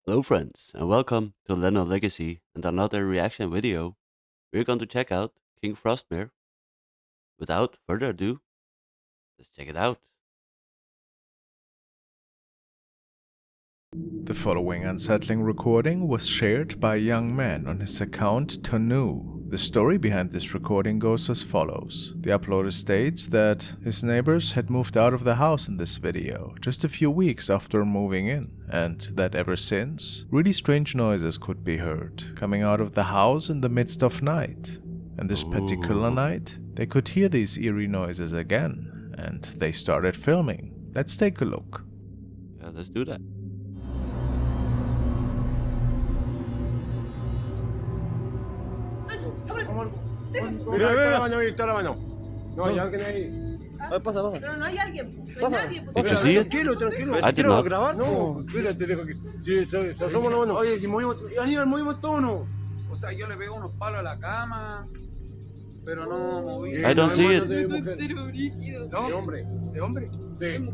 Hello friends and welcome to Leno Legacy and another reaction video. We're going to check out King Frostmare. Without further ado, let's check it out. The following unsettling recording was shared by a young man on his account Tanu. The story behind this recording goes as follows. The uploader states that his neighbors had moved out of the house in this video just a few weeks after moving in, and that ever since, really strange noises could be heard coming out of the house in the midst of night. And this particular night, they could hear these eerie noises again, and they started filming. Let's take a look. Yeah, let's do that. Mira, ahí está la mano, ahí está la mano. No hay alguien ahí. Pasa, pasa. Pero no hay alguien, no hay Pasa. nadie. Pues, Did you see it? Tranquilo, tranquilo. I did not. grabar? No, espérate, deja que. Sí, se asoma la mano. Oye, si movimos, Aníbal, movimos todo, ¿no? O sea, yo le pego unos palos a la cama, pero no moví. I don't see it. De mujer. entero brígido. De hombre. ¿De hombre? Sí.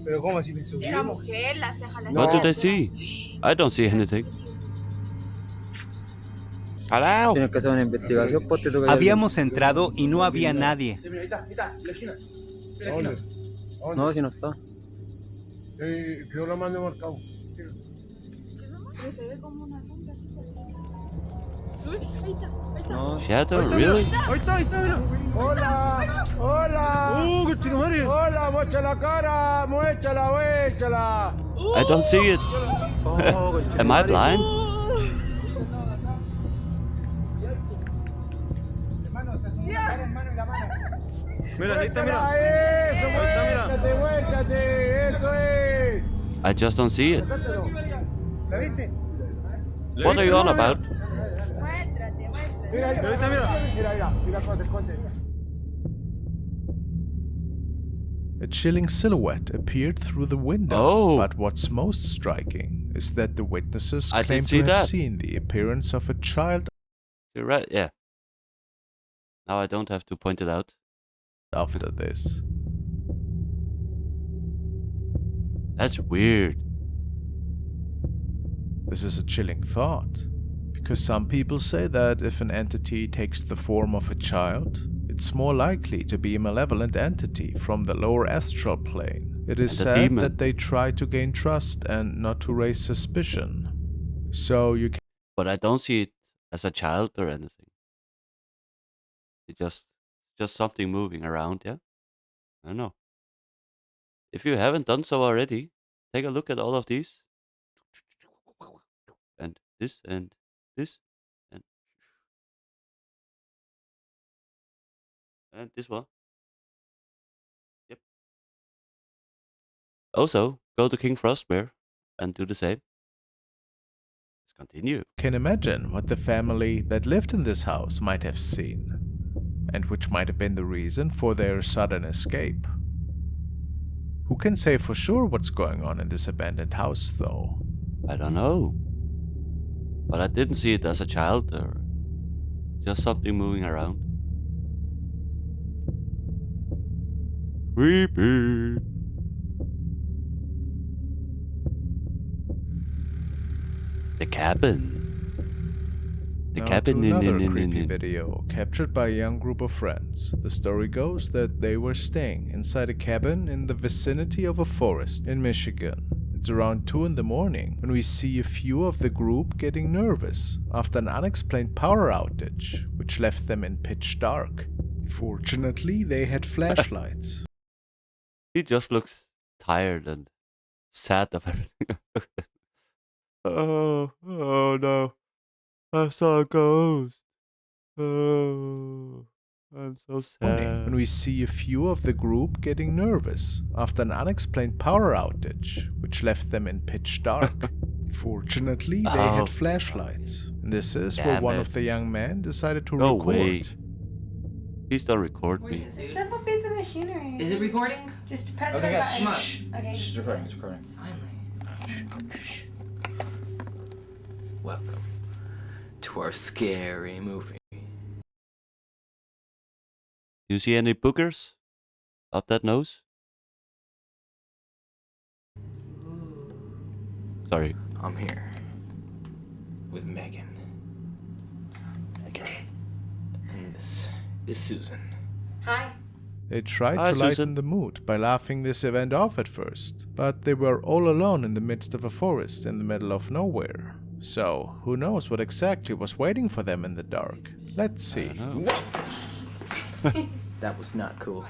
Pero ¿cómo si me Era subimos? mujer, la ceja, la What ceja. did I see? I don't see anything. Hello? Tienes que hacer una investigación, pues te toca. Habíamos entrado y no había nadie. Mira, ahí está, en la esquina. ¿A dónde? ¿A dónde? No, si no está. Quedó la mano marcado. Pero se ve como una sombra así, así. Uy, ahí está, ahí está. No. Shadow, really? Ahí está, mira. Hola, hola. ¡qué chido, madre! Hola, mocha la cara, muéchala, muéchala. I don't see it. Oh, Am I blind? Mira, ahí está, mira. Eso, Ahí está, mira. muéchate, eso es. I just don't see it. ¿La viste? What are you on about? Muéstrate, muéstrate. Mira, ahí está, mira. Mira cómo se esconde. A chilling silhouette appeared through the window, Oh. but what's most striking is that the witnesses I did claim see to have that. seen the appearance of a child You're right, yeah. Now I don't have to point it out. after this. That's weird. This is a chilling thought, because some people say that if an entity takes the form of a child, it's more likely to be a malevolent entity from the lower astral plane. It is And a said demon. that they try to gain trust and not to raise suspicion. So you can But I don't see it as a child or anything. It's just something moving around, yeah? I don't know. If you haven't done so already, take a look at all of these. And this and this and this one. Yep. Also, go to King Frostmare and do the same. Let's continue. imagine what the family that lived in this house might have seen, and which might have been the reason for their sudden escape. Who can say for sure what's going on in this abandoned house, though? I don't know. But I didn't see it as a child or just something moving around. Creepy. The cabin. The Now cabin to another in creepy video captured by a young group of friends. The story goes that they were staying inside a cabin in the vicinity of a forest in Michigan. It's around 2 in the morning when we see a few of the group getting nervous after an unexplained power outage, which left them in pitch dark. Fortunately, they had flashlights. He just looks tired and sad of everything. Oh no. I saw a ghost. Oh, I'm so sad. When we see a few of the group getting nervous after an unexplained power outage, which left them in pitch dark. Fortunately, they Oh. had flashlights. And this is where Damn one it. of the young men decided to No record. way. Please don't record me. It's a simple piece of machinery. Is it recording? Just press Okay, the guys, button. shh. Okay. It's recording, it's recording. Finally. Shh. Welcome to our scary movie. Do you see any boogers up that nose? Sorry. I'm here with Megan. And this is Susan. Hi. They tried Hi, to lighten Susan. the mood by laughing this event off at first, but they were all alone in the midst of a forest in the middle of nowhere. So, who knows what exactly was waiting for them in the dark? Let's see. That was not cool.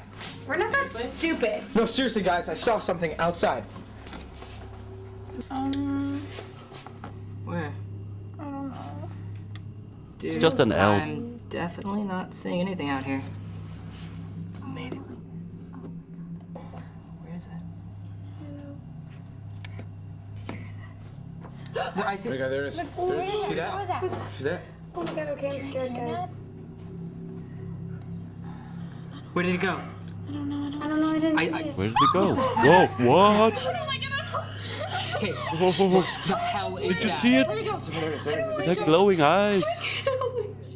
We're not that stupid. No, seriously, guys, I saw something outside. Where? I don't know. Dude, It's just an L. I'm definitely not seeing anything out here. Made it. Where is it? No, I see. There you go, there it is. There it is. See that? What was that? See that? Oh my god, okay, I'm scared, guys. Where did it go? I don't know, I didn't see it. Where did it go? Whoa, what? Okay, Whoa, what the hell is did you that? see it? Where'd it go? There it is, there it is. It had glowing eyes.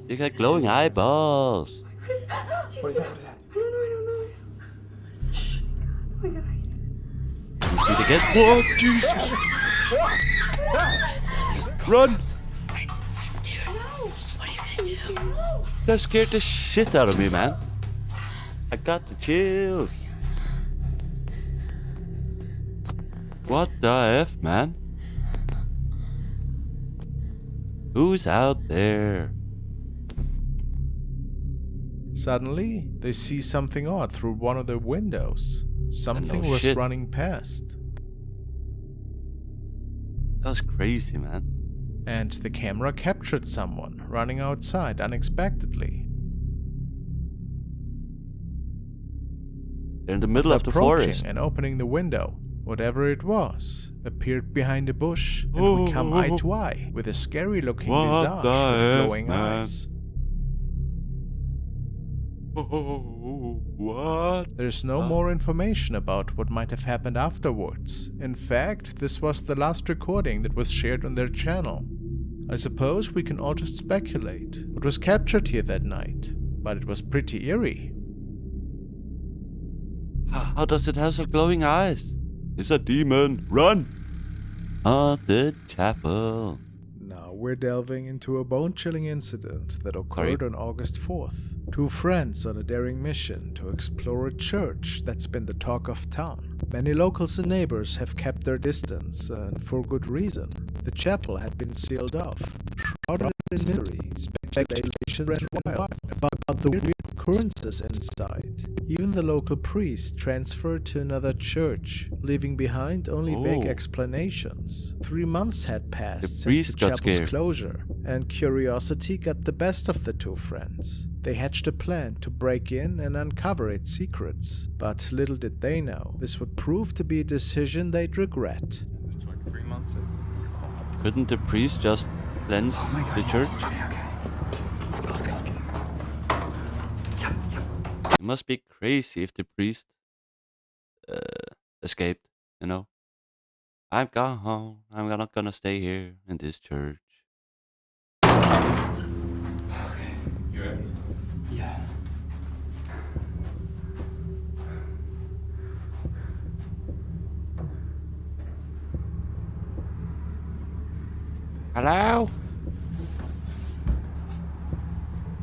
It had glowing eyeballs. What is that? What is that? What is that? I don't know. Shh. Oh my god. You see it again? Whoa, Jesus! Run! That scared the shit out of me, man. I got the chills. What the F, man? Who's out there? Suddenly, they see something odd through one of the windows. Something no was shit. running past, That's crazy, man. and the camera captured someone running outside unexpectedly. They're in the middle of the Approaching forest. and opening the window, whatever it was, appeared behind a bush and would come eye to eye with a scary-looking What visage the with F, glowing man? eyes. Oh, what? There's no more information about what might have happened afterwards. In fact, this was the last recording that was shared on their channel. I suppose we can all just speculate what was captured here that night, but it was pretty eerie. How does it have so glowing eyes? It's a demon. Run! Haunted chapel. Now we're delving into a bone-chilling incident that occurred on August 4th. Two friends on a daring mission to explore a church that's been the talk of town. Many locals and neighbors have kept their distance, and for good reason. The chapel had been sealed off, shrouded in mystery. Speculations ran wild about the weird occurrences inside. Even the local priest transferred to another church, leaving behind only vague Oh. explanations. 3 months had passed since priest the got chapel's scared. closure, and curiosity got the best of the two friends. They hatched a plan to break in and uncover its secrets, but little did they know this would prove to be a decision they'd regret. It's like 3 months. Couldn't the priest just cleanse the church? It must be crazy if the priest escaped, you know. I'm gone home. I'm not gonna stay here in this church. You ready? Yeah. Hello?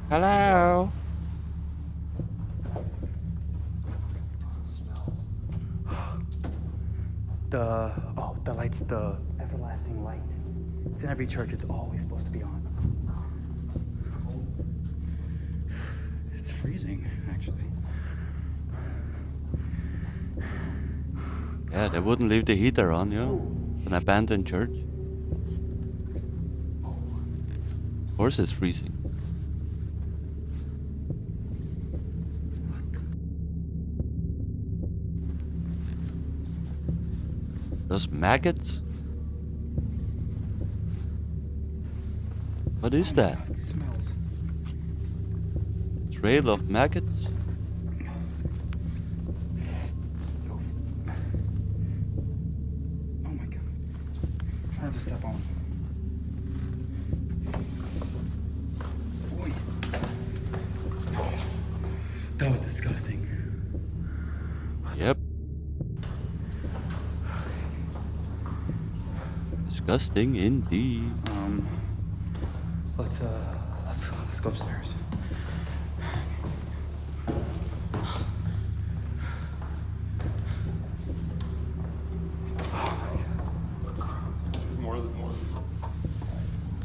Hello? The light's the everlasting light. It's in every church. It's always supposed to be on. It's freezing, actually. Yeah, they wouldn't leave the heater on, you know? An abandoned church. Of course it's freezing. Those maggots? What is that? It smells. Trail of maggots? Oh my god. Try not to step on. Boy. That was disgusting. Yep. Disgusting indeed. Let's go upstairs.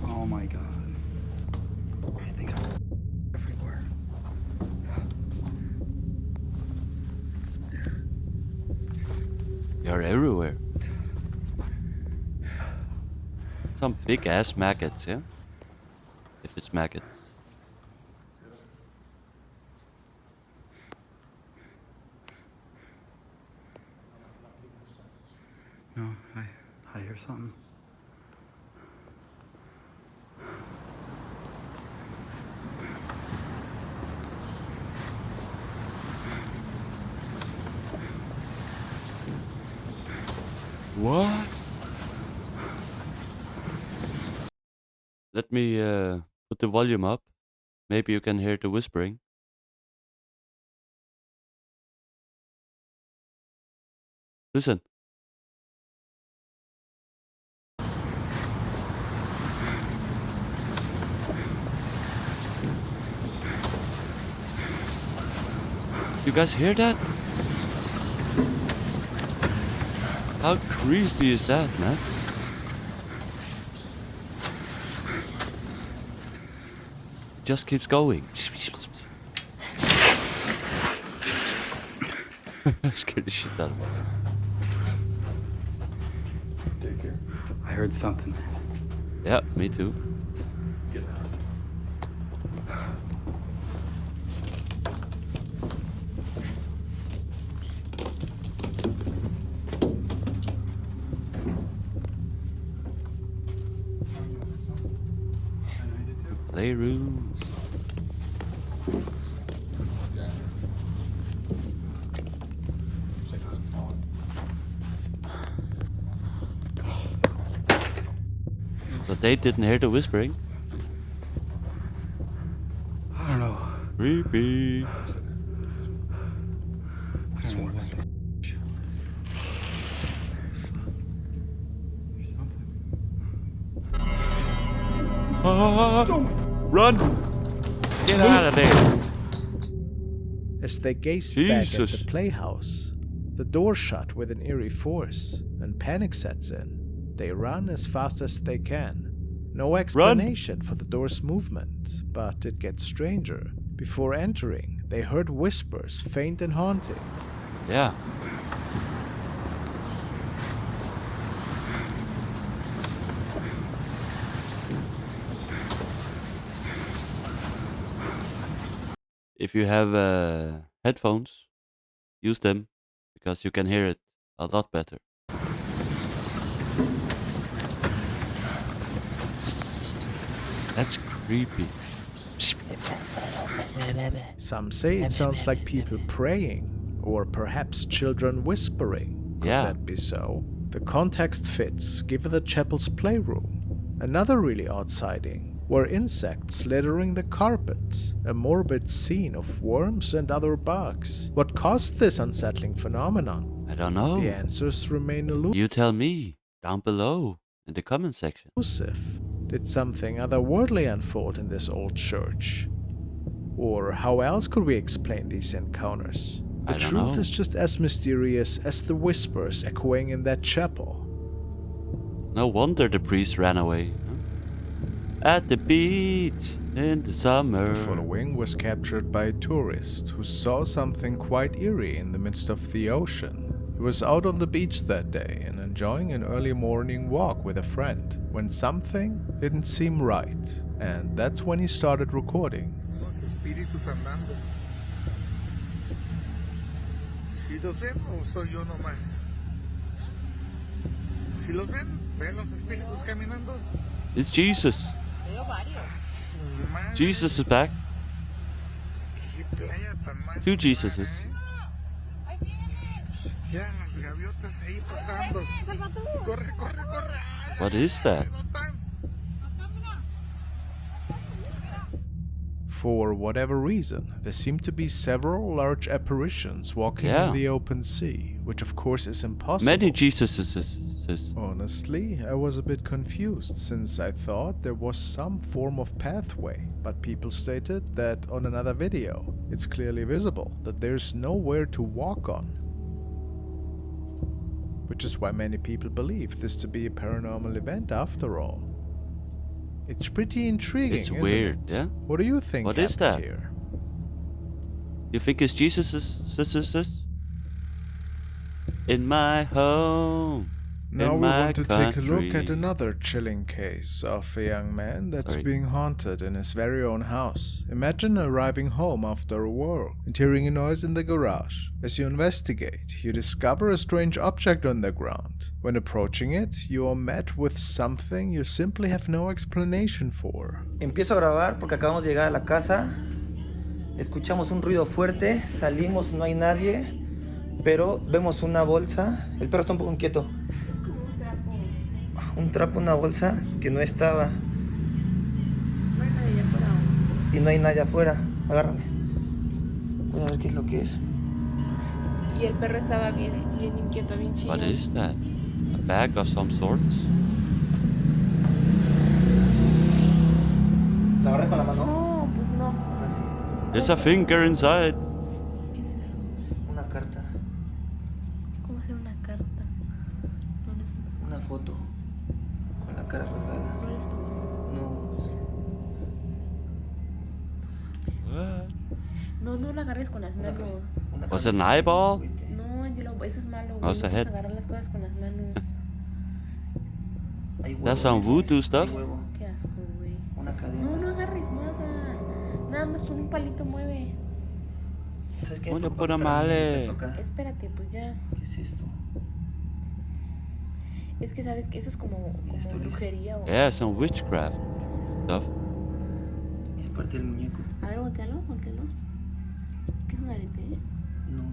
Oh my god. These things are everywhere. They are everywhere. Some big ass maggots, yeah? If it's maggots. No, I hear something. What? Let me put the volume up. Maybe you can hear the whispering. Listen. You guys hear that? How creepy is that, man? Just keeps going. Scared the shit out of us. Take care. I heard something. Yeah, me too. Get out. Playroom. So they didn't hear the whispering? I don't know. Creepy. Run! Get out of there! As they gazed back at Jesus. the playhouse, the door shut with an eerie force, and panic sets in. They run as fast as they can. No explanation for the door's movement, but it gets stranger. Before entering, they heard whispers, faint and haunting. Yeah. If you have headphones, use them because you can hear it a lot better. That's creepy. Some say it sounds like people praying, or perhaps children whispering. Could that be so? The context fits, given the chapel's playroom. Another really odd sighting were insects littering the carpets, a morbid scene of worms and other bugs. What caused this unsettling phenomenon? I don't know. The answers remain elusive. You tell me down below in the comment section. Did something otherworldly unfold in this old church? Or how else could we explain these encounters? The truth is just as mysterious as the whispers echoing in that chapel. No wonder the priest ran away. Huh? At the beach in the summer. The following was captured by a tourist who saw something quite eerie in the midst of the ocean. He was out on the beach that day and enjoying an early morning walk with a friend when something didn't seem right, and that's when he started recording. Los espíritus andando. ¿Sí los ven o soy yo nomás? ¿Sí los ven? ¿Ven los espíritus caminando? It's Jesus. Jesus is back. Two Jesuses. Ya las gaviotas ahí pasando. Corre, corre, corre. What is that? For whatever reason, there seem to be several large apparitions walking Yeah. in the open sea, which of course is impossible. Many Jesuses. Honestly, I was a bit confused since I thought there was some form of pathway, but people stated that on another video, it's clearly visible that there's nowhere to walk on. Which is why many people believe this to be a paranormal event after all. It's pretty intriguing, It's isn't weird, it? yeah? What do you think What is happened that? here? You think it's Jesuses? In my home. Now in we my want to take a look at country. another chilling case of a young man that's Sorry. being haunted in his very own house. Imagine arriving home after a work and hearing a noise in the garage. As you investigate, you discover a strange object on the ground. When approaching it, you are met with something you simply have no explanation for. Empiezo a grabar porque acabamos de llegar a la casa. Escuchamos un ruido fuerte, salimos, no hay nadie, pero vemos una bolsa. El perro está un poco inquieto. Un trapo, una bolsa que no estaba. No hay nadie allá afuera. Y no hay nadie afuera. Agárrame. Voy a ver qué es lo que es. Y el perro estaba bien inquieto, bien chido. What is that? A bag of some sorts? ¿La agarré con la mano? No, pues no. There's a finger inside. ¿Qué es eso? Una carta. ¿Cómo hacer una carta? No eres tú. Una foto. Con la cara rasgada. No eres tú. No. What? No la agarres con las manos. Was it an eyeball? No, Angelo, eso es malo. No, it's a head. Agarrar las cosas con las manos. That's some voodoo stuff? Qué asco, güey. Una cadena. No agarres nada. Nada más con un palito mueve. ¿Sabes qué? Una pura male. Espérate, pues ya. ¿Qué es esto? Es que sabes que eso es como brujería o... Yeah, some witchcraft stuff. Y aparte el muñeco. A ver, voltealo. ¿Qué es un arete? No.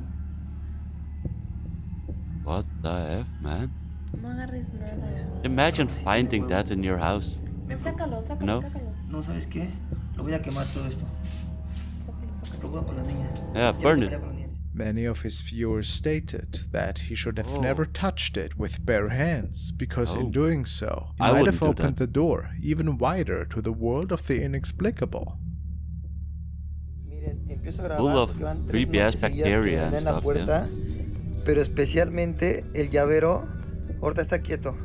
What the F, man? No agarres nada. Imagine finding that in your house. No, sácalo. No? No, ¿sabes qué? Lo voy a quemar todo esto. Lo voy a poner la niña. Yeah, burn it. Many of his viewers stated that he should have never touched it with bare hands, because in doing so, he I might wouldn't have do that. opened the door even wider to the world of the inexplicable. Miren, empiezo a grabar Full of porque van 3 creepy ass noches seguidas bacteria que and ven la stuff, puerta, pero especialmente el llavero. Ahorita está quieto,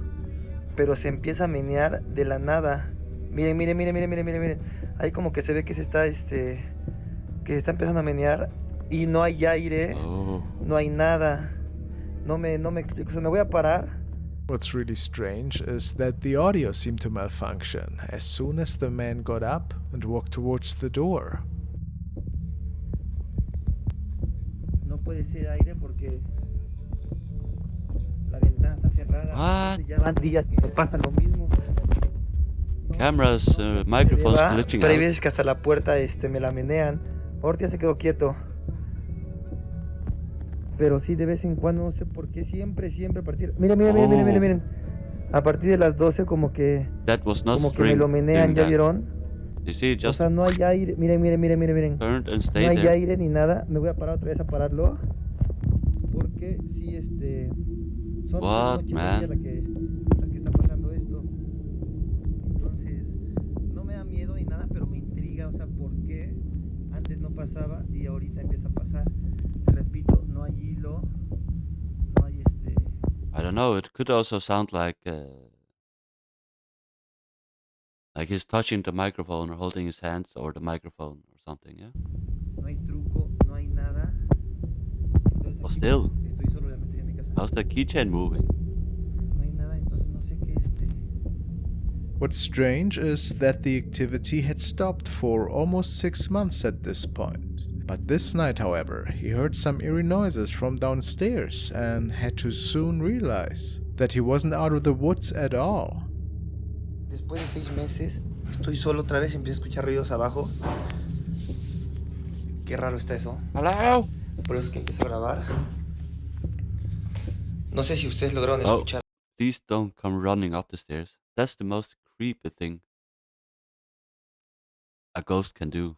pero se empieza a menear de la nada. Miren. Ahí como que se ve que se está que está empezando a menear y no hay aire, no hay nada. No me explico, se me voy a parar. What's really strange is that the audio seemed to malfunction as soon as the man got up and walked towards the door. No puede ser aire porque la ventana está cerrada. What? Entonces ya van días que me pasa lo mismo. Cameras, microphones Va, glitching pero hay out. veces que hasta la puerta me la menean. Ahorita ya se quedó quieto. Pero sí, de vez en cuando, no sé por qué, siempre a partir... Miren. A partir de las 12 como que... That was not Como que string me lo menean, doing ¿ya that. vieron? You see, it O just sea, no hay aire. Miren. turned and No stayed hay there. aire ni nada. Me voy a parar otra vez a pararlo. Porque sí, son What, noches man? seguidas las que está pasando esto. Entonces, no me da miedo ni nada, pero me intriga, o sea, por qué antes no pasaba y ahorita empieza a pasar. Repito, no hay hilo, no hay I don't know. It could also sound like he's touching the microphone or holding his hands over the microphone or something. Yeah. no hay truco, no hay nada. Entonces, Well, aquí still, estoy solo, obviamente, en mi casa. how's the keychain moving? No hay nada, entonces no sé qué What's strange is that the activity had stopped for almost 6 months at this point. But this night, however, he heard some eerie noises from downstairs and had to soon realize that he wasn't out of the woods at all. Después de 6 meses, estoy solo otra vez y empiezo a escuchar ruidos abajo. Qué raro está eso. Hello. Por eso es que empiezo a grabar. No sé si ustedes lograron escuchar. Please don't come running up the stairs. That's the most creepy thing a ghost can do.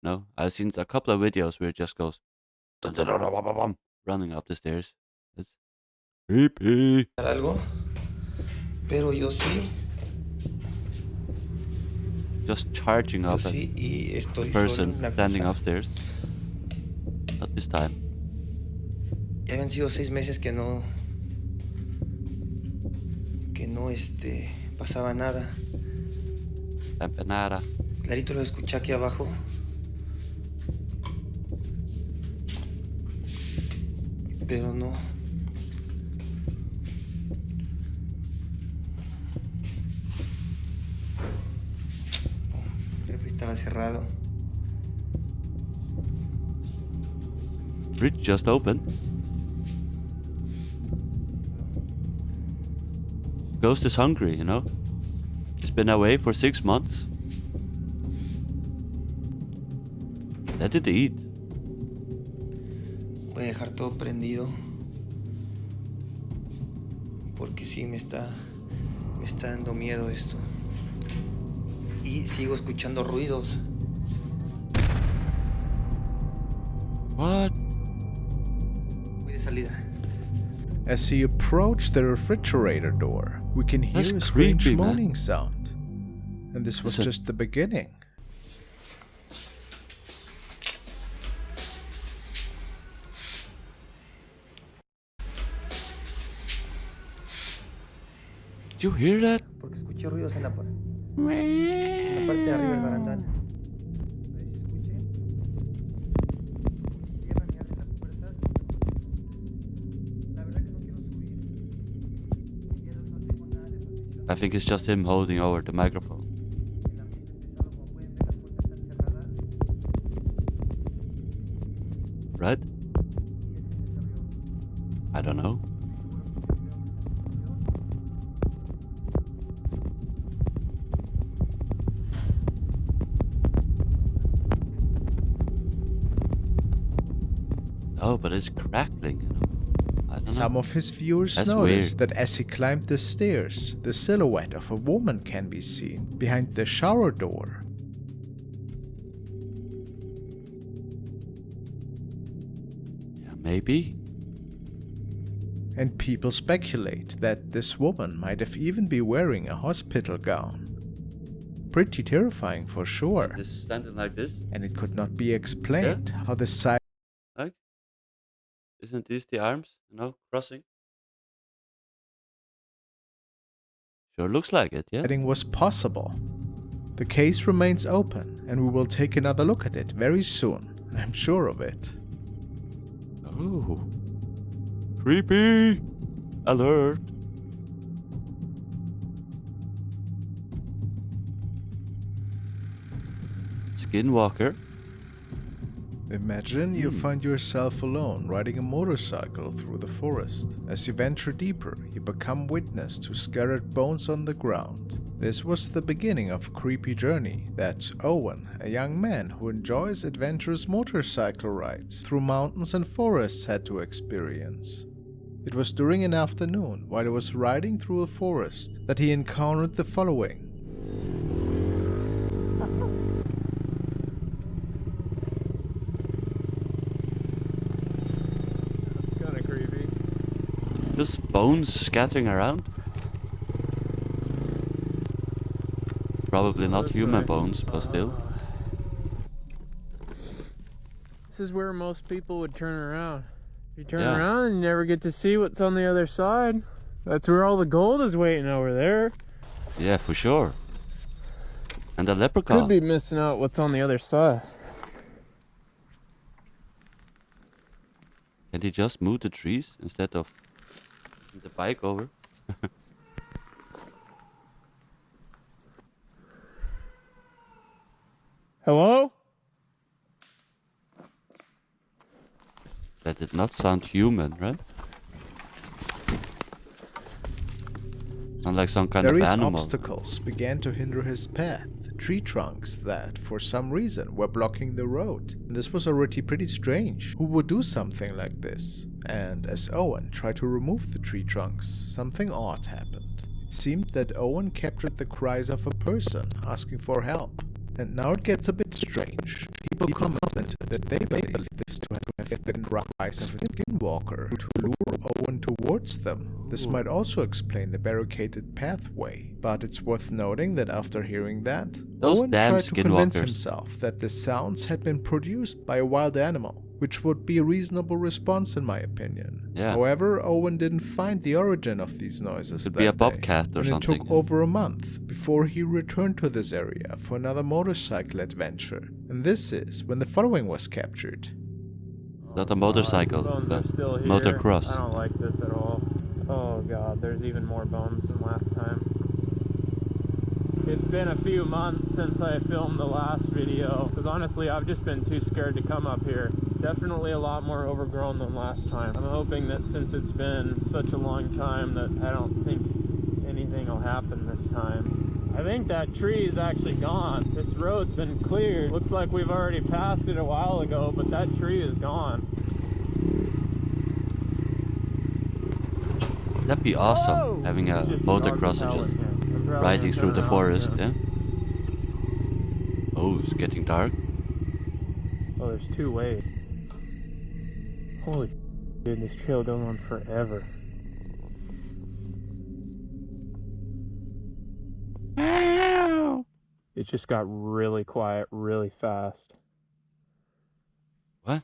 No, I've seen a couple of videos where it just goes dun, dun, dun, dun, dun, dun, dun, running up the stairs. It's creepy. Algo, pero yo sí. Just charging up at Sí, y the estoy person solo en la standing casa. upstairs. Not this time. Ya habían sido 6 meses que no pasaba nada. La empanada. Clarito lo escuché aquí abajo. Pero no. El refri estaba cerrado. Fridge just opened. Ghost is hungry, you know? He's been away for 6 months. Let it eat. Voy a dejar todo prendido. Porque sí me está dando miedo esto. Y sigo escuchando ruidos. What? Voy de salida. As he approached the refrigerator door, we can hear That's a strange creepy, man. moaning sound. And this was Listen. just the beginning. Did you hear that? Porque escuché ruidos en la parte de arriba del barandal. Cierran y abren las puertas. La verdad que no quiero subir. Ya no tengo nada de protección. I think it's just him holding over the microphone. El ambiente es pesado, como pueden ver, las puertas están cerradas. Right? I don't know. Oh, but it's crackling, you know. I don't Some know. of his viewers That's noticed weird. that as he climbed the stairs, the silhouette of a woman can be seen behind the shower door. Yeah, maybe. And people speculate that this woman might have even been wearing a hospital gown. Pretty terrifying for sure. Just standing like this. And it could not be explained how the sight Like, isn't these the arms? You know, crossing. Sure looks like it, yeah. was possible. The case remains open, and we will take another look at it very soon. I'm sure of it. Oh, creepy! Alert! Skinwalker. Imagine you find yourself alone riding a motorcycle through the forest. As you venture deeper, you become witness to scattered bones on the ground. This was the beginning of a creepy journey that Owen, a young man who enjoys adventurous motorcycle rides through mountains and forests, had to experience. It was during an afternoon, while he was riding through a forest, that he encountered the following. Just bones scattering around. Probably not human bones, but still. This is where most people would turn around. You turn Yeah. around and you never get to see what's on the other side. That's where all the gold is waiting over there. Yeah, for sure. And the leprechaun. Could be missing out what's on the other side. Can he just move the trees instead of the bike over? Hello? That did not sound human, right? Sound like some kind of Various animal. obstacles began to hinder his path. Tree trunks that, for some reason, were blocking the road. This was already pretty strange. Who would do something like this? And as Owen tried to remove the tree trunks, something odd happened. It seemed that Owen captured the cries of a person asking for help. And now it gets a bit strange. He people commented that they believe this to have been the rise of a skinwalker to lure Owen towards them. This might also explain the barricaded pathway, but it's worth noting that after hearing that, Those Owen damn tried to convince skinwalkers. himself that the sounds had been produced by a wild animal, which would be a reasonable response in my opinion. Yeah. However, Owen didn't find the origin of these noises Could that be a day, bobcat or and something. it took over a month before he returned to this area for another motorcycle adventure. And this is when the following was captured. It's not a motorcycle, Bones it's are a still here. motocross. I don't like this at all. Oh god, there's even more bones than last time. It's been a few months since I filmed the last video, because honestly I've just been too scared to come up here. Definitely a lot more overgrown than last time. I'm hoping that since it's been such a long time that I don't think anything will happen this time. I think that tree is actually gone. This road's been cleared. Looks like we've already passed it a while ago, but that tree is gone. That'd be awesome, having a motocross and just riding through the forest, yeah? Oh, it's getting dark. Oh, there's two ways. Holy dude, this trail goes on forever. It just got really quiet really fast. What?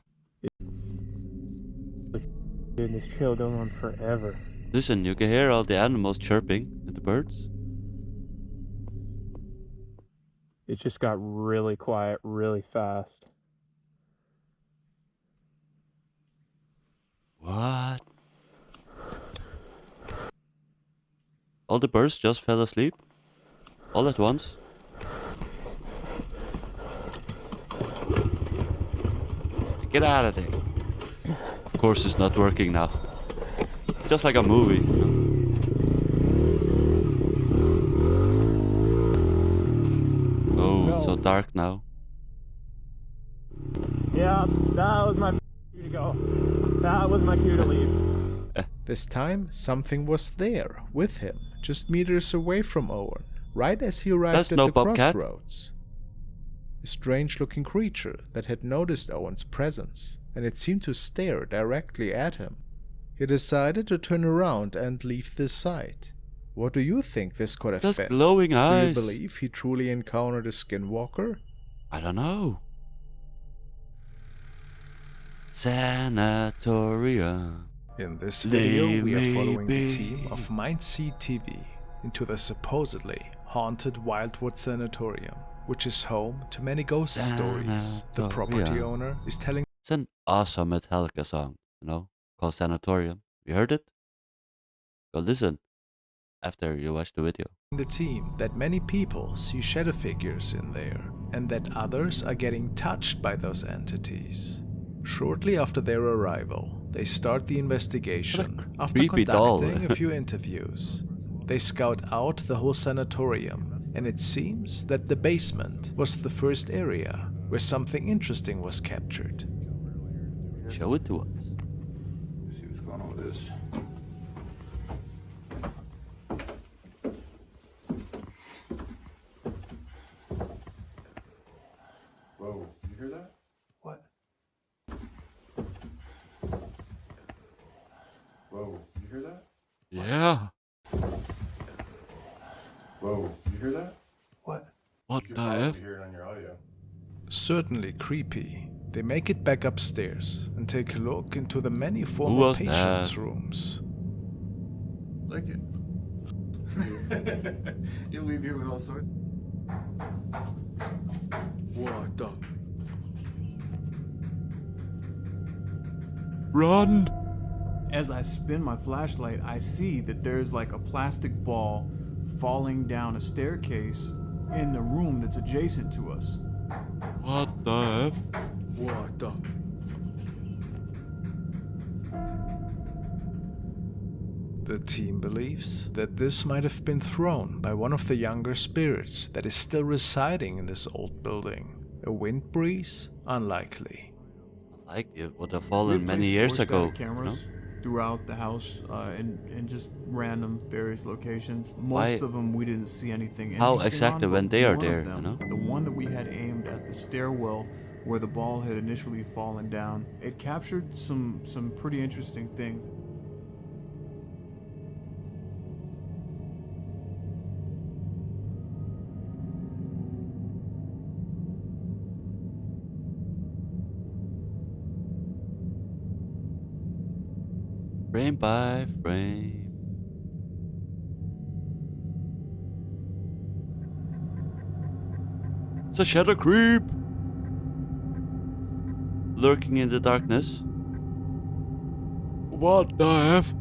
Dude, this trail goes on forever. Listen, you can hear all the animals chirping and the birds. It just got really quiet really fast. What? All the birds just fell asleep? All at once? Get out of there. Of course it's not working now. Just like a movie. Oh, it's so dark now. Yeah, that was my cue to go. That was my cue to leave. This time, something was there, with him, just meters away from Owen, right as he arrived That's at no the bobcat. crossroads. A strange-looking creature that had noticed Owen's presence, and it seemed to stare directly at him. He decided to turn around and leave the site. What do you think this could have Just been? glowing Do you eyes. believe he truly encountered a skinwalker? I don't know. Sanatorium. In this They video, we are may following the be. team of myuuji TV into the supposedly haunted Wildwood Sanatorium, which is home to many ghost stories. The property Sanatorium. owner is telling It's an awesome Metallica song, you know, called Sanatorium. You heard it? Go listen after you watch the video. the team that many people see shadow figures in there, and that others are getting touched by those entities. Shortly after their arrival, they start the investigation after creepy doll. conducting a few interviews. They scout out the whole sanatorium, and it seems that the basement was the first area where something interesting was captured. Show it to us. See what's going on with this. Whoa, you hear that? What? Whoa, you hear that? Yeah. Whoa, you hear that? What? What You could the probably F? hear it on your audio. Certainly creepy. They make it back upstairs and take a look into the many former was patients' that? rooms. Like it. You leave here with all sorts. What the? Run! As I spin my flashlight, I see that there's like a plastic ball falling down a staircase in the room that's adjacent to us. What the F? What the? The team believes that this might have been thrown by one of the younger spirits that is still residing in this old building. A wind breeze? Unlikely. Like it would have We fallen had many placed years force ago. guided cameras throughout the house in just random various locations. Most of them we didn't see anything How interesting exactly on, when but they are one of there, them, you know? The one that we had aimed at the stairwell where the ball had initially fallen down. It captured some pretty interesting things. Frame by frame. It's a shadow creep lurking in the darkness. What the F?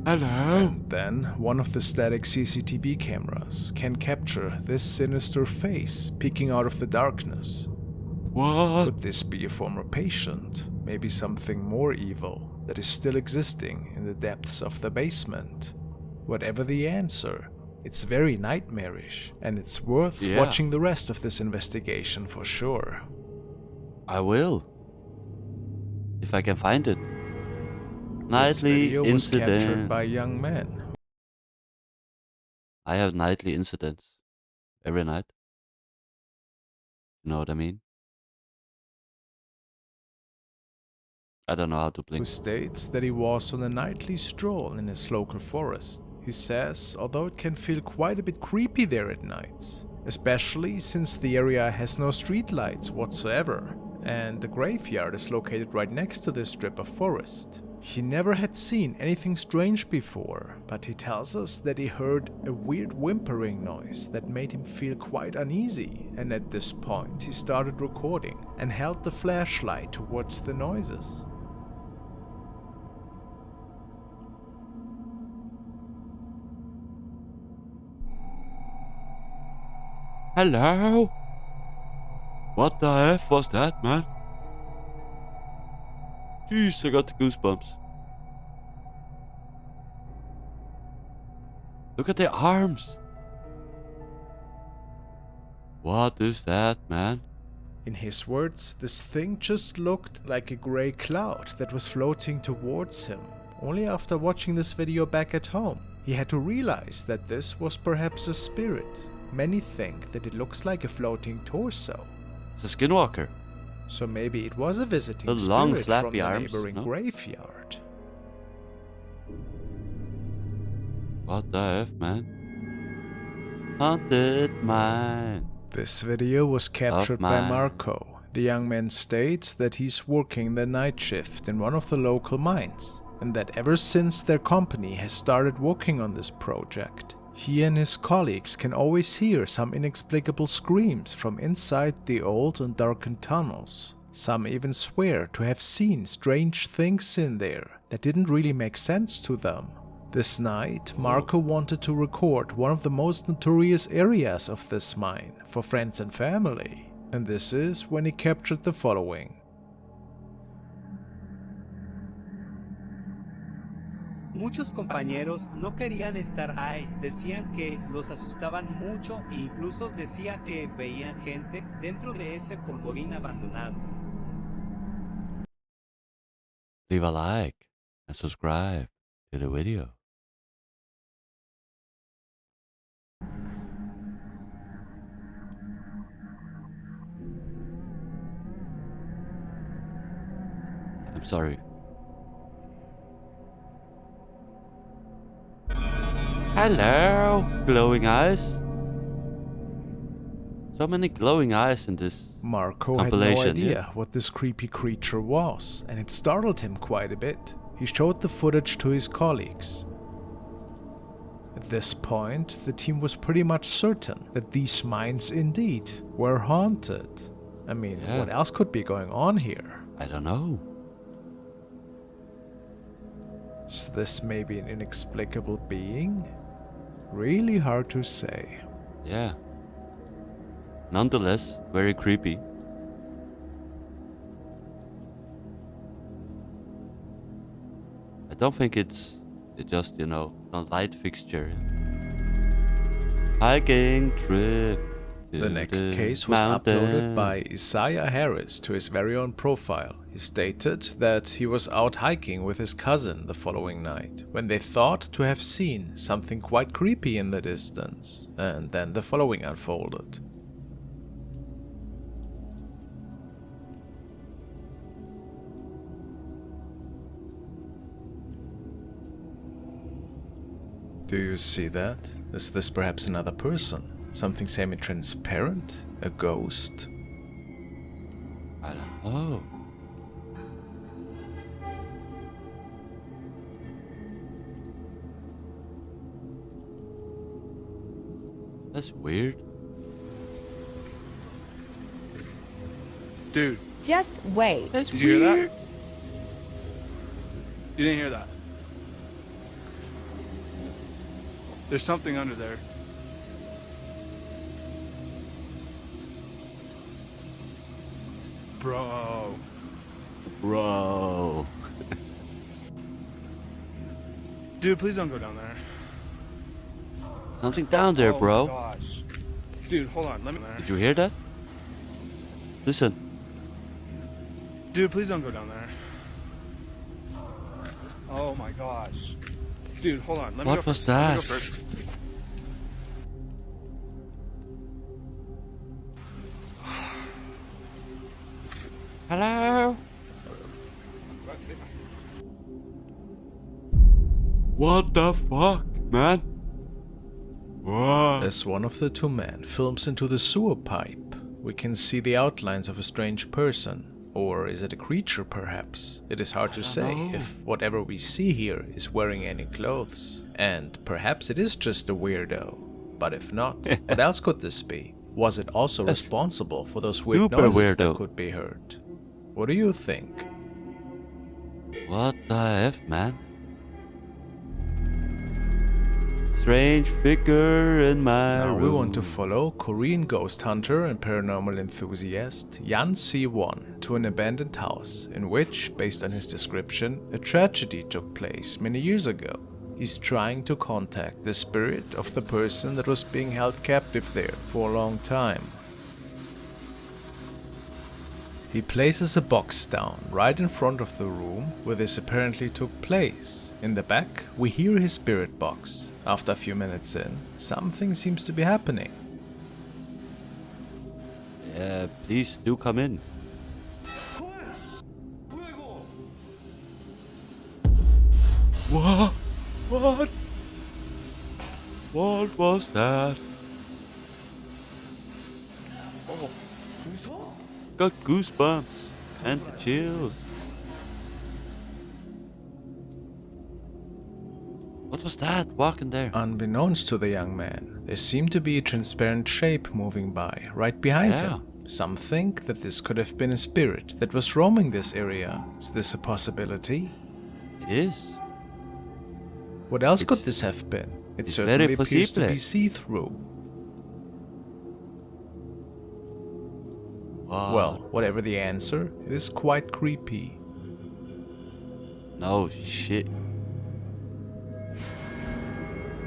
Hello? And then one of the static CCTV cameras can capture this sinister face peeking out of the darkness. What? Could this be a former patient? Maybe something more evil that is still existing in the depths of the basement? Whatever the answer, it's very nightmarish, and it's worth watching the rest of this investigation for sure. I will. If I can find it. This Nightly video was captured incident. by young men. I have nightly incidents. Every night. You know what I mean? I don't know how to blink. Who states that he was on a nightly stroll in his local forest. He says, although it can feel quite a bit creepy there at nights, especially since the area has no streetlights whatsoever, and the graveyard is located right next to this strip of forest. He never had seen anything strange before, but he tells us that he heard a weird whimpering noise that made him feel quite uneasy, and at this point he started recording and held the flashlight towards the noises. Hello? What the F was that, man? Jeez, I got the goosebumps. Look at their arms. What is that, man? In his words, this thing just looked like a grey cloud that was floating towards him. Only after watching this video back at home, he had to realize that this was perhaps a spirit. Many think that it looks like a floating torso. It's a skinwalker. So maybe it was a visiting The long, spirit from flappy the arms, neighboring no? graveyard. What the F, man? Haunted mine. This video was captured by mine. Marco. The young man states that he's working the night shift in one of the local mines, and that ever since their company has started working on this project, he and his colleagues can always hear some inexplicable screams from inside the old and darkened tunnels. Some even swear to have seen strange things in there that didn't really make sense to them. This night, Marco wanted to record one of the most notorious areas of this mine for friends and family, and this is when he captured the following. Muchos compañeros no querían estar ahí, decían que los asustaban mucho e incluso decía que veían gente dentro de ese polvorín abandonado. Leave a like and subscribe to the video. I'm sorry. Hello, glowing eyes. So many glowing eyes in this Marco had no compilation. idea what this creepy creature was, and it startled him quite a bit. He showed the footage to his colleagues. At this point, the team was pretty much certain that these mines indeed were haunted. I mean, Yeah. what else could be going on here? I don't know. Is this maybe an inexplicable being? Really hard to say. Yeah. Nonetheless, very creepy. I don't think it's just, you know, a light fixture. Hiking trip. The next case was uploaded by Isaiah Harris to his very own profile. He stated that he was out hiking with his cousin the following night, when they thought to have seen something quite creepy in the distance, and then the following unfolded. Do you see that? Is this perhaps another person? Something semi-transparent? A ghost? I don't know. That's weird. Dude. Just wait. That's Did you hear that? You didn't hear that. There's something under there. Bro. Bro. Dude, please don't go down there. Something down there, bro. Oh my gosh. Dude, hold on. Let me. Did you hear that? Listen. Dude, please don't go down there. Oh my gosh. Dude, hold on. Let me What go was first. Let me that? go first. Hello? What the fuck, man? What? As one of the two men films into the sewer pipe, we can see the outlines of a strange person. Or is it a creature, perhaps? It is hard to say if whatever we see here is wearing any clothes. And perhaps it is just a weirdo. But if not, what else could this be? Was it also responsible for those weird super noises that weirdo. could be heard? What do you think? What the F, man? Strange figure in my Now room. we want to follow Korean ghost hunter and paranormal enthusiast Yan Si-won to an abandoned house in which, based on his description, a tragedy took place many years ago. He's trying to contact the spirit of the person that was being held captive there for a long time. He places a box down right in front of the room where this apparently took place. In the back, we hear his spirit box. After a few minutes in, something seems to be happening. Yeah, please do come in. What? What? What was that? Oh, got goosebumps and the chills. What was that walking there? Unbeknownst to the young man, there seemed to be a transparent shape moving by, right behind him. Some think that this could have been a spirit that was roaming this area. Is this a possibility? It is. What else could this have been? It it's certainly very appears to be possible. see-through. Wow. Well, whatever the answer, it is quite creepy. No shit.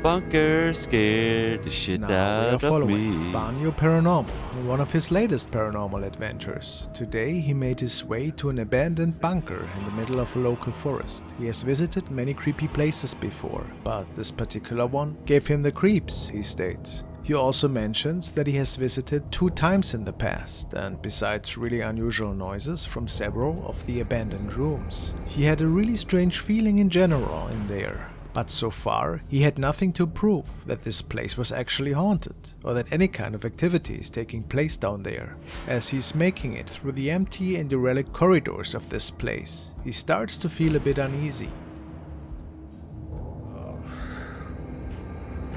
Bunker scared the shit Now we are out of following me. Banyu Paranormal on one of his latest paranormal adventures. Today he made his way to an abandoned bunker in the middle of a local forest. He has visited many creepy places before, but this particular one gave him the creeps, he states. He also mentions that he has visited 2 times in the past, and besides really unusual noises from several of the abandoned rooms, he had a really strange feeling in general in there. But so far, he had nothing to prove that this place was actually haunted, or that any kind of activity is taking place down there. As he's making it through the empty and derelict corridors of this place, he starts to feel a bit uneasy.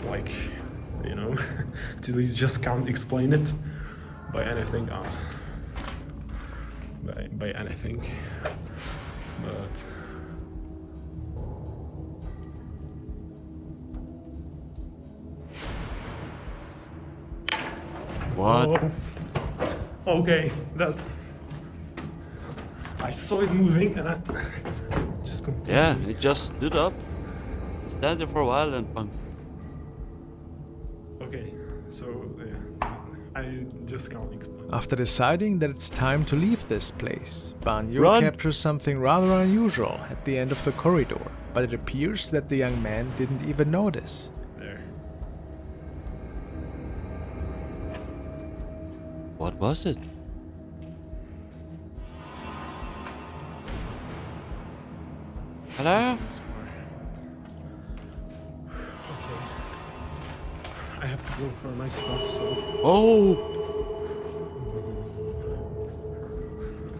Like, you know, you just can't explain it by anything. By anything. But What? Oh, okay, that I saw it moving and I just continued. Yeah, it just stood up. Stand there for a while and bang. Okay, so I just can't explain. After deciding that it's time to leave this place, Banyu Run! captures something rather unusual at the end of the corridor, but it appears that the young man didn't even notice. There. What was it? Hello? Okay. go for my stuff, so. Oh!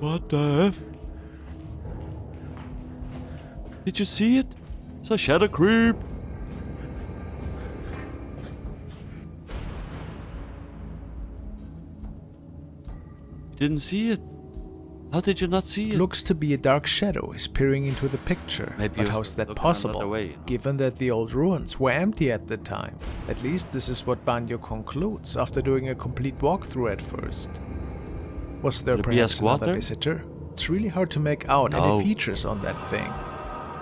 What the F? Did you see it? It's a shadow creep. You didn't see it? How did you not see it? Looks to be a dark shadow is peering into the picture. Maybe but you how's that look possible, another way. given that the old ruins were empty at the time? At least this is what Banyo concludes after doing a complete walkthrough at first. Was there Could it be a perhaps another squatter? visitor? It's really hard to make out No. any features on that thing.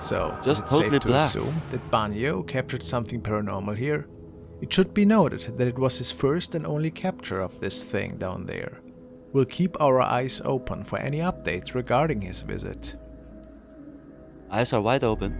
So, Just is it safe totally to black. assume that Banyo captured something paranormal here? It should be noted that it was his first and only capture of this thing down there. We'll keep our eyes open for any updates regarding his visit. Eyes are wide open.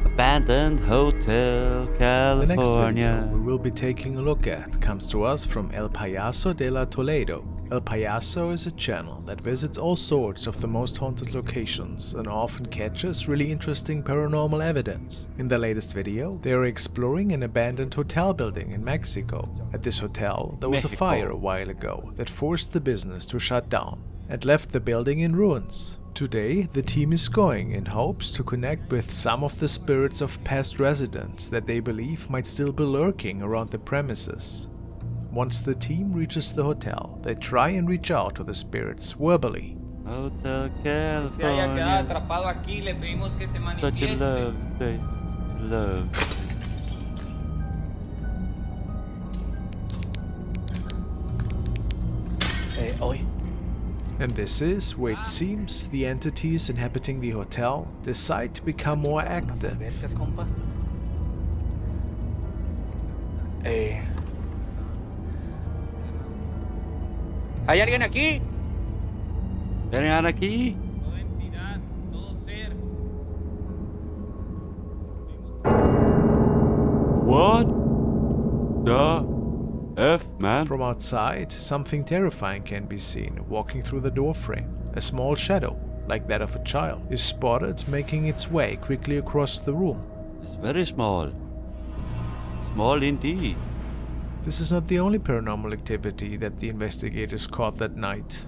Abandoned Hotel, The next video California. we will be taking a look at comes to us from El Payaso de la Toledo. El Payaso is a channel that visits all sorts of the most haunted locations and often catches really interesting paranormal evidence. In the latest video, they are exploring an abandoned hotel building in Mexico. At this hotel, there was a Mexico. fire a while ago that forced the business to shut down and left the building in ruins. Today, the team is going in hopes to connect with some of the spirits of past residents that they believe might still be lurking around the premises. Once the team reaches the hotel, they try and reach out to the spirits verbally. Hotel Se haya quedado California. atrapado aquí, le pedimos que se Such a manifieste. love place. Love. And this is where it seems the entities inhabiting the hotel decide to become more active. ¿Hay alguien aquí? Anyone aquí? Toda entidad, todo ser. What the F, man? From outside, something terrifying can be seen walking through the doorframe. A small shadow, like that of a child, is spotted making its way quickly across the room. It's very small. Small indeed. This is not the only paranormal activity that the investigators caught that night.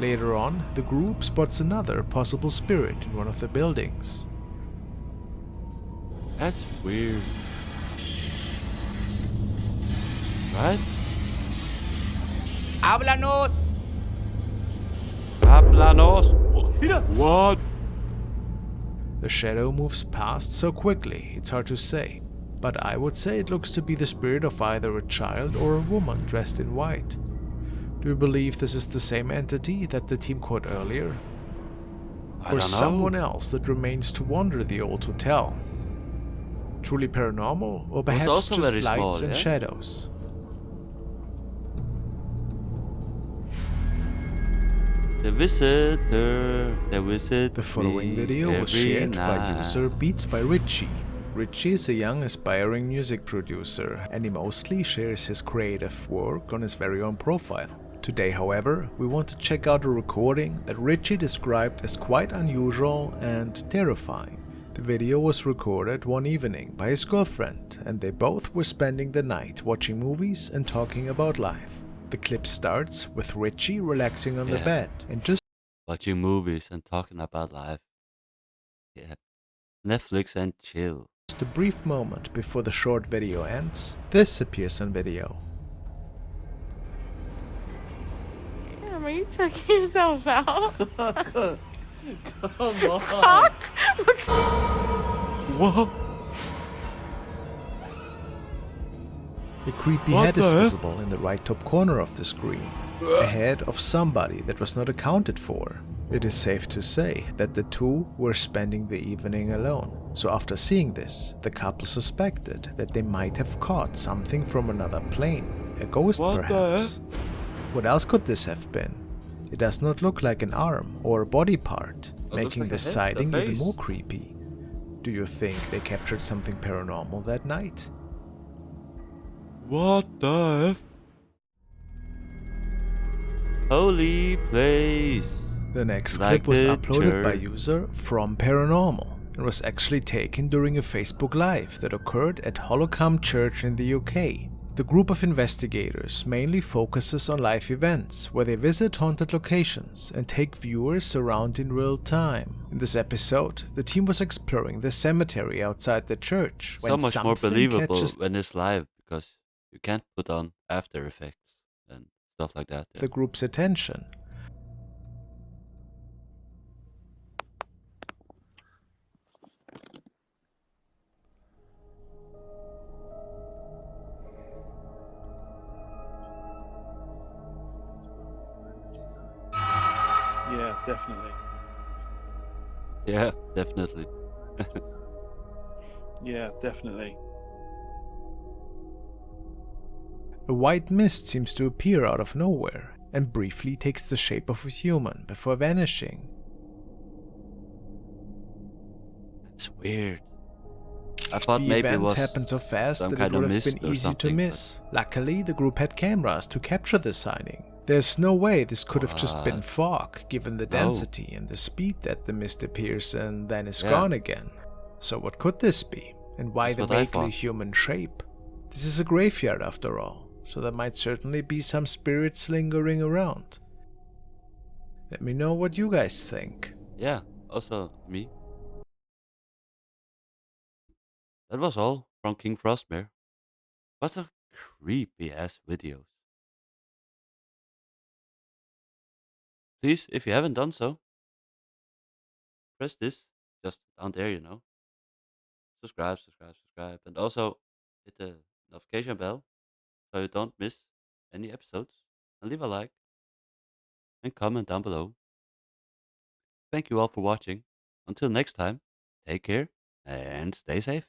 Later on, the group spots another possible spirit in one of the buildings. That's weird. Right? ¡Háblanos! Háblanos. What? The shadow moves past so quickly, it's hard to say. But I would say it looks to be the spirit of either a child or a woman dressed in white. Do you believe this is the same entity that the team caught earlier? I Or don't know. someone else that remains to wander the old hotel? Truly paranormal, or perhaps also just very lights small, and yeah? shadows? The visitor. The following video was shared by user Beats by Richie. Richie is a young aspiring music producer and he mostly shares his creative work on his very own profile. Today, however, we want to check out a recording that Richie described as quite unusual and terrifying. The video was recorded one evening by his girlfriend and they both were spending the night watching movies and talking about life. The clip starts with Richie relaxing on the Yeah. bed and just Watching movies and talking about life. Yeah. Netflix and chill. a brief moment before the short video ends, this appears on video. Damn, are you checking yourself out? Come on. Cock? What? A creepy What head is the F? visible in the right top corner of the screen. A head of somebody that was not accounted for. It is safe to say that the two were spending the evening alone. So after seeing this, the couple suspected that they might have caught something from another plane. A ghost What the perhaps. What else could this have been? It does not look like an arm or a body part, It looks making like a this head, a sighting even face. more creepy. Do you think they captured something paranormal that night? What the F? Holy place. The next Like clip was the uploaded by church. user From Paranormal and was actually taken during a Facebook Live that occurred at Holocomb Church in the UK. The group of investigators mainly focuses on live events, where they visit haunted locations and take viewers around in real time. In this episode, the team was exploring the cemetery outside the church So when much more something believable catches when it's live because you can't put on After Effects and stuff like that. the group's attention. Yeah, definitely. Yeah, definitely. Yeah, definitely. A white mist seems to appear out of nowhere and briefly takes the shape of a human before vanishing. It's weird. I thought The maybe it event was happened so fast some that it kind of would have mist been or easy to something, miss. Luckily, the group had cameras to capture the sighting. There's no way this could have just been What? fog, given the No. density and the speed that the mist appears and then is Yeah. gone again. So what could this be? And why That's the what I vaguely thought. human shape? This is a graveyard after all, so there might certainly be some spirits lingering around. Let me know what you guys think. Yeah, also me. That was all from King Frostmare. Was a creepy ass videos. Please, if you haven't done so, press this just down there, you know. Subscribe, subscribe, subscribe, and also hit the notification bell so you don't miss any episodes. And leave a like and comment down below. Thank you all for watching. Until next time, take care and stay safe.